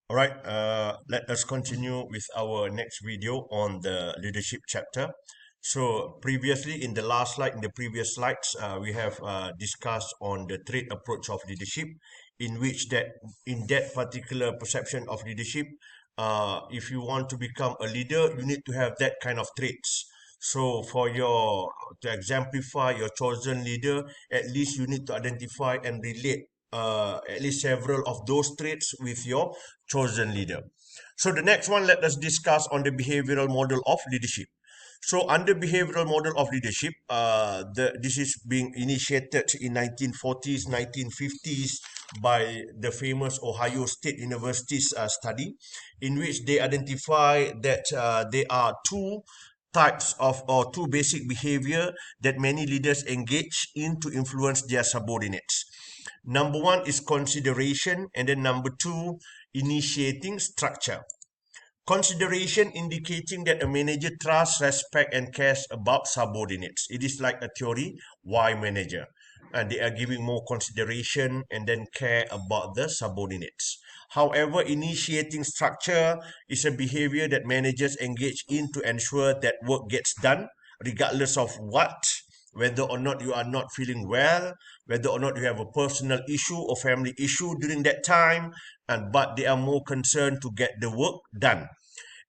All right, let us continue with our next video on the leadership chapter. So previously in the last slide, in the previous slides, we have discussed on the trait approach of leadership, in which that in that particular perception of leadership, if you want to become a leader, you need to have that kind of traits. So to exemplify your chosen leader, at least you need to identify and relate at least several of those traits with your chosen leader. So the next one, let us discuss on the behavioral model of leadership. So under behavioral model of leadership, this is being initiated in 1940s, 1950s by the famous Ohio State University's study, in which they identify that there are two types of or two basic behavior that many leaders engage in to influence their subordinates. Number one is consideration, and then number two, initiating structure. Consideration indicating that a manager trusts, respects, and cares about subordinates. It is like a theory, why manager? And they are giving more consideration and then care about the subordinates. However, initiating structure is a behavior that managers engage in to ensure that work gets done, regardless of what, whether or not you are not feeling well, whether or not you have a personal issue or family issue during that time, but they are more concerned to get the work done.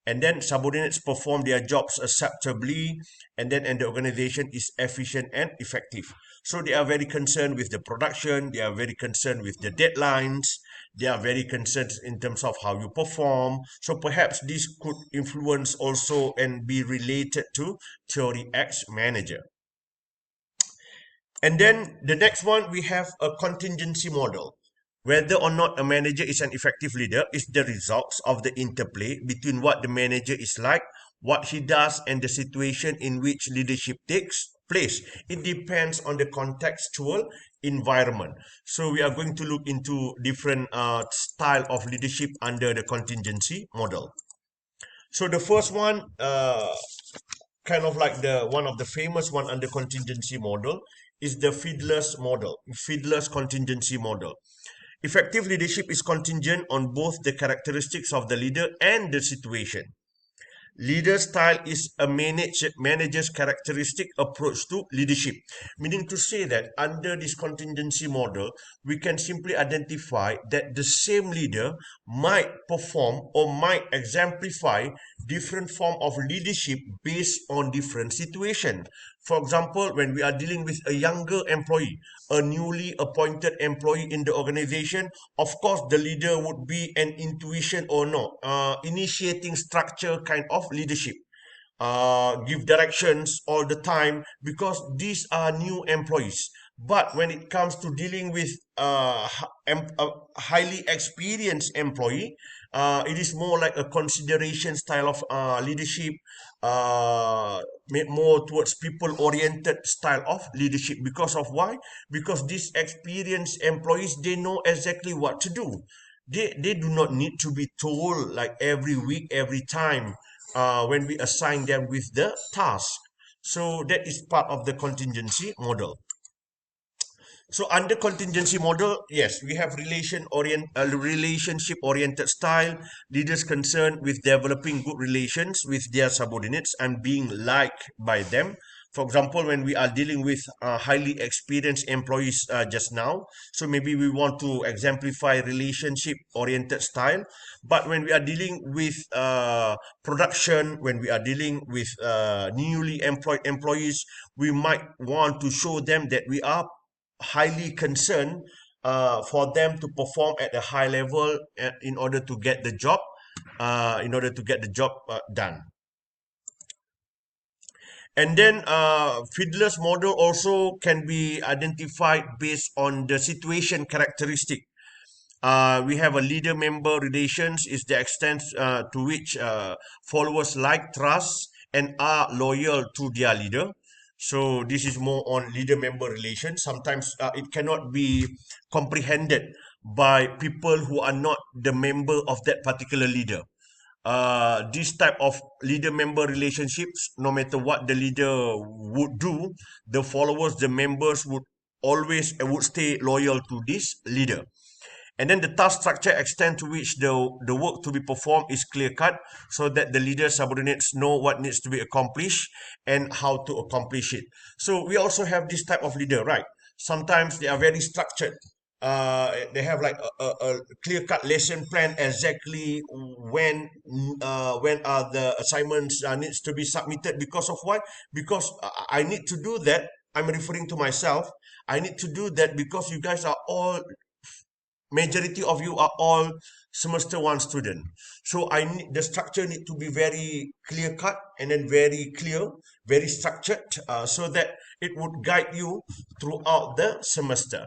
And then subordinates perform their jobs acceptably, and the organization is efficient and effective. So they are very concerned with the production, they are very concerned with the deadlines, they are very concerned in terms of how you perform. So perhaps this could influence also and be related to theory X manager. And then the next one, we have a contingency model. Whether or not a manager is an effective leader is the results of the interplay between what the manager is like, what he does, and the situation in which leadership takes place. It depends on the contextual environment. So we are going to look into different style of leadership under the contingency model. So the first one, kind of like the one of the famous one under contingency model, is the Fiedler's contingency model. Effective leadership is contingent on both the characteristics of the leader and the situation. Leader style is a manager's characteristic approach to leadership, meaning to say that under this contingency model, we can simply identify that the same leader might perform or might exemplify different form of leadership based on different situation. For example, when we are dealing with a younger employee, a newly appointed employee in the organization, of course, the leader would be an intuition or no, initiating structure kind of leadership. Give directions all the time because these are new employees. But when it comes to dealing with a highly experienced employee, it is more like a consideration style of leadership, more towards people-oriented style of leadership. Because of why? Because these experienced employees, they know exactly what to do. They do not need to be told like every week, every time when we assign them with the task. So that is part of the contingency model. So under contingency model, yes, we have relationship oriented style. Leaders concerned with developing good relations with their subordinates and being liked by them. For example, when we are dealing with highly experienced employees just now, so maybe we want to exemplify relationship oriented style. But when we are dealing with production, when we are dealing with newly employed employees, we might want to show them that we are highly concerned for them to perform at a high level in order to get the job done. And then Fiedler's model also can be identified based on the situation characteristic. We have a leader-member relations is the extent to which followers like, trust, and are loyal to their leader. So this is more on leader-member relations. Sometimes it cannot be comprehended by people who are not the member of that particular leader. This type of leader-member relationships, no matter what the leader would do, the followers, the members would always would stay loyal to this leader. And then the task structure extent to which the work to be performed is clear cut, so that the leader subordinates know what needs to be accomplished and how to accomplish it. So we also have this type of leader, right? Sometimes they are very structured. They have like a clear cut lesson plan exactly when are the assignments needs to be submitted. Because of why? Because I need to do that. I'm referring to myself. I need to do that because you guys are all, majority of you are all semester one student. So I need the structure need to be very clear cut and then very clear, very structured, so that it would guide you throughout the semester.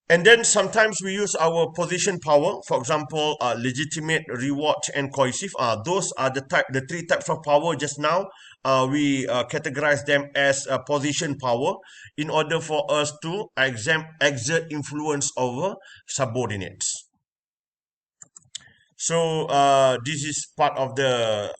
And then sometimes we use our position power. For example, legitimate, reward, and cohesive. Those are the three types of power just now. We categorize them as position power in order for us to exert influence over subordinates. So this is part of the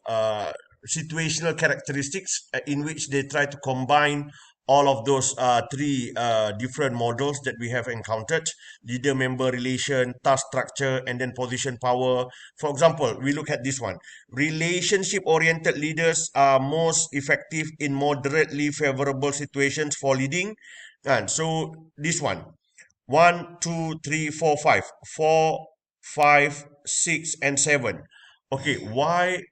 situational characteristics in which they try to combine all of those three different models that we have encountered: leader member relation, task structure, and then position power. For example, we look at this one. Relationship oriented leaders are most effective in moderately favorable situations for leading. And so this one, 1, 2, 3, 4, 5, 4, 5, 6, and 7. Okay, why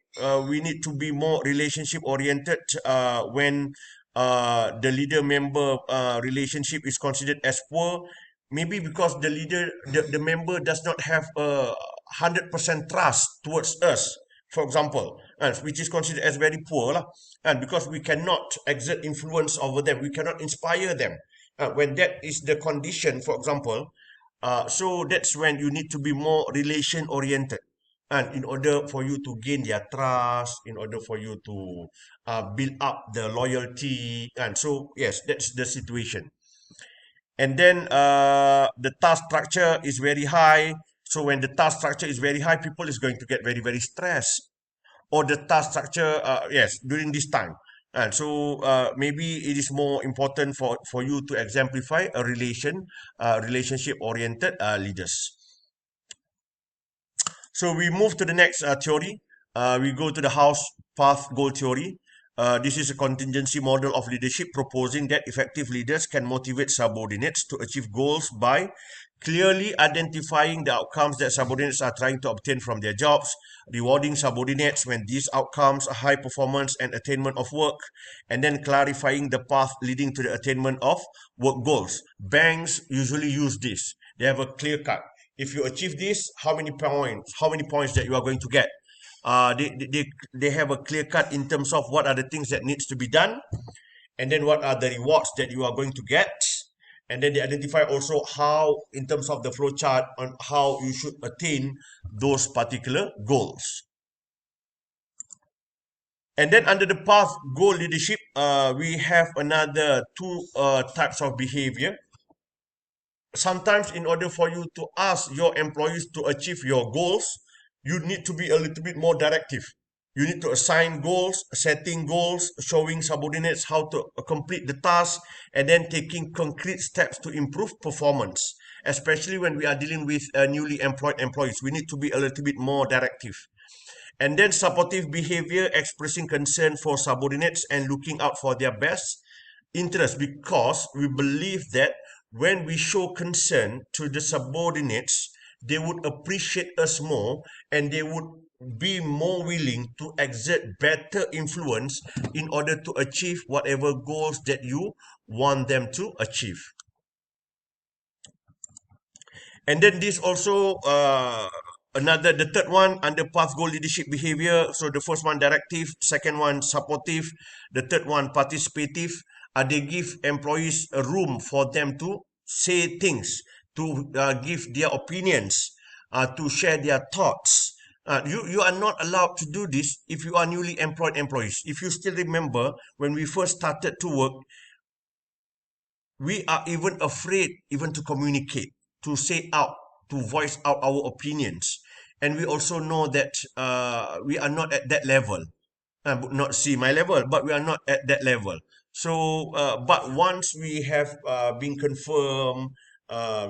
we need to be more relationship oriented when the leader member relationship is considered as poor? Maybe because the member does not have a 100% trust towards us, for example, and which is considered as very poor lah. And because we cannot exert influence over them, we cannot inspire them. When that is the condition, for example, so that's when you need to be more relation oriented. And in order for you to gain their trust, in order for you to build up the loyalty. And so, yes, that's the situation. And then the task structure is very high. So when the task structure is very high, people is going to get very, very stressed. Or the task structure, yes, during this time. And so maybe it is more important for you to exemplify a relationship oriented leaders. So we move to the next theory. We go to the house path goal theory. This is a contingency model of leadership proposing that effective leaders can motivate subordinates to achieve goals by clearly identifying the outcomes that subordinates are trying to obtain from their jobs, rewarding subordinates when these outcomes are high performance and attainment of work, and then clarifying the path leading to the attainment of work goals. Banks usually use this. They have a clear cut. If you achieve this, how many points that you are going to get. They have a clear cut in terms of what are the things that needs to be done, and then what are the rewards that you are going to get. And then they identify also how, in terms of the flow chart, on how you should attain those particular goals. And then under the path goal leadership, we have another two types of behavior. Sometimes in order for you to ask your employees to achieve your goals, you need to be a little bit more directive. You need to assign goals, setting goals, showing subordinates how to complete the task, and then taking concrete steps to improve performance. Especially when we are dealing with newly employed employees, we need to be a little bit more directive. And then supportive behavior, expressing concern for subordinates and looking out for their best interest, because we believe that when we show concern to the subordinates, they would appreciate us more and they would be more willing to exert better influence in order to achieve whatever goals that you want them to achieve. And then this also the third one under path goal leadership behavior. So the first one directive, second one supportive, the third one participative. They give employees a room for them to say things, to give their opinions, to share their thoughts. You are not allowed to do this if you are newly employed employees. If you still remember, when we first started to work, we are even afraid even to communicate, to say out, to voice out our opinions. And we also know that we are not at that level. Not see my level, but we are not at that level. So, but once we have been confirmed,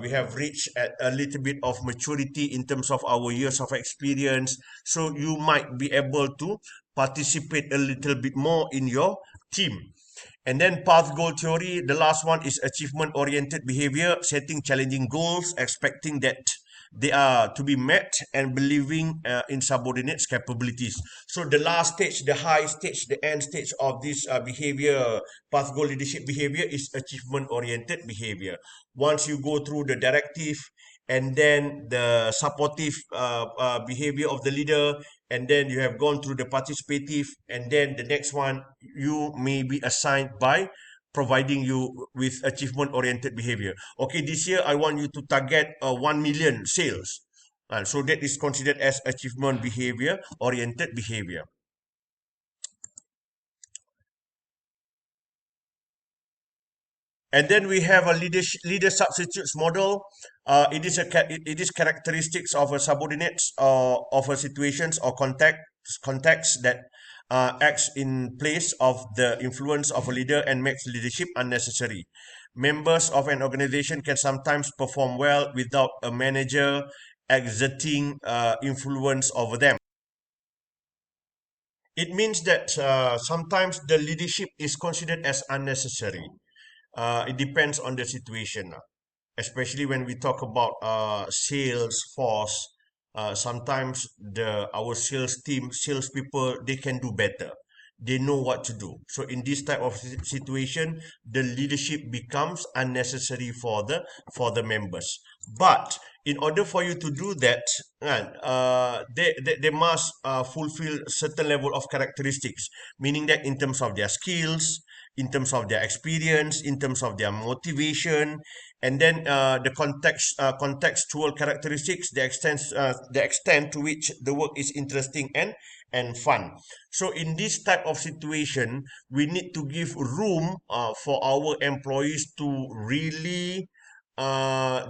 we have reached at a little bit of maturity in terms of our years of experience. So you might be able to participate a little bit more in your team. And then path goal theory, the last one is achievement oriented behavior, setting challenging goals, expecting that they are to be met, and believing in subordinates capabilities. So the last stage, the high stage, the end stage of this behavior, path goal leadership behavior, is achievement oriented behavior. Once you go through the directive and then the supportive behavior of the leader, and then you have gone through the participative, and then the next one you may be assigned by providing you with achievement oriented behavior. Okay, this year I want you to target 1 million sales. So that is considered as achievement behavior oriented behavior. And then we have a leader substitutes model. It is characteristics of a subordinates or of a situations or context that acts in place of the influence of a leader and makes leadership unnecessary. Members of an organization can sometimes perform well without a manager exerting influence over them. It means that sometimes the leadership is considered as unnecessary. It depends on the situation, especially when we talk about sales force. Sometimes our sales team, salespeople, they can do better. They know what to do. So in this type of situation, the leadership becomes unnecessary for the members. But in order for you to do that, they must fulfill certain level of characteristics, meaning that in terms of their skills, in terms of their experience, in terms of their motivation, and then the contextual characteristics, the extent to which the work is interesting and fun. So in this type of situation, we need to give room for our employees to really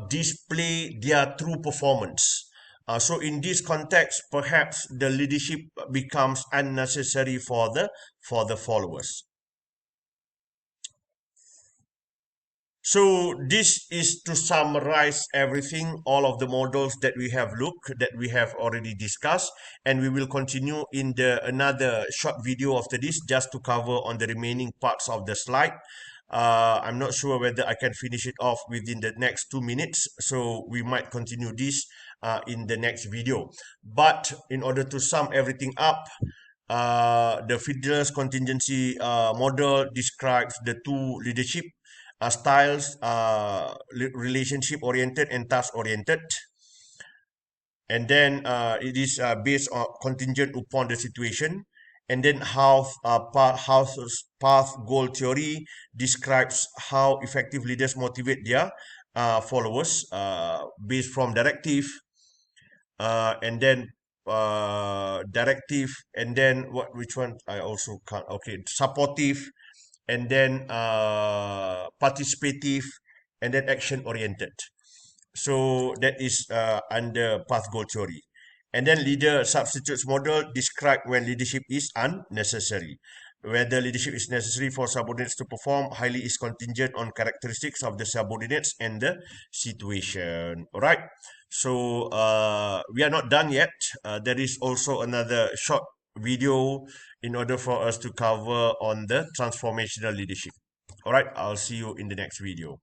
display their true performance. So in this context, perhaps the leadership becomes unnecessary for the followers. So this is to summarize everything, all of the models that we have that we have already discussed, and we will continue in the another short video after this just to cover on the remaining parts of the slide. I'm not sure whether I can finish it off within the next 2 minutes, so we might continue this in the next video. But in order to sum everything up, the Fiedler's contingency model describes the two leadership styles, relationship oriented and task oriented. And then it is based on contingent upon the situation. And then how path goal theory describes how effective leaders motivate their followers based from directive, and then directive, and then which one I also can't, okay, supportive, and then participative, and then action oriented. So that is under path goal theory. And then leader substitutes model describe when leadership is unnecessary. Whether leadership is necessary for subordinates to perform highly is contingent on characteristics of the subordinates and the situation. All right. So we are not done yet. There is also another short video in order for us to cover on the transformational leadership. All right. I'll see you in the next video.